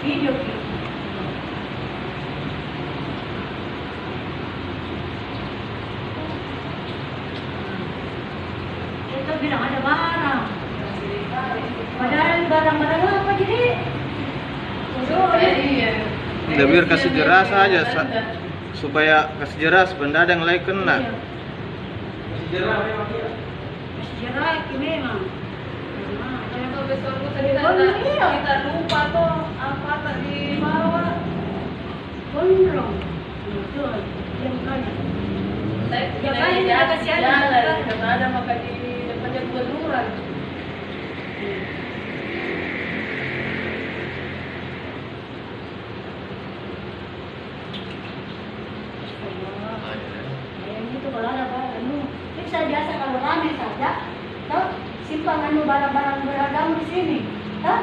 Video gitu. Kita bilang ada barang. Padahal barang-barang apa jadi? Udah biar kasih jelas aja supaya kasih jelas benda ada yang lain kena. Iya. Kasih jelas memang. Kalau besok kita lupa tuh apa tadi bawa. Gondrong. Betul. Yang kanan. Ya kan ini ada kasih jalan, karena ada maka di depannya gubernuran. Kalau ada barang, bisa biasa kalau ramai saja, toh simpan barang-barang beragam di sini, toh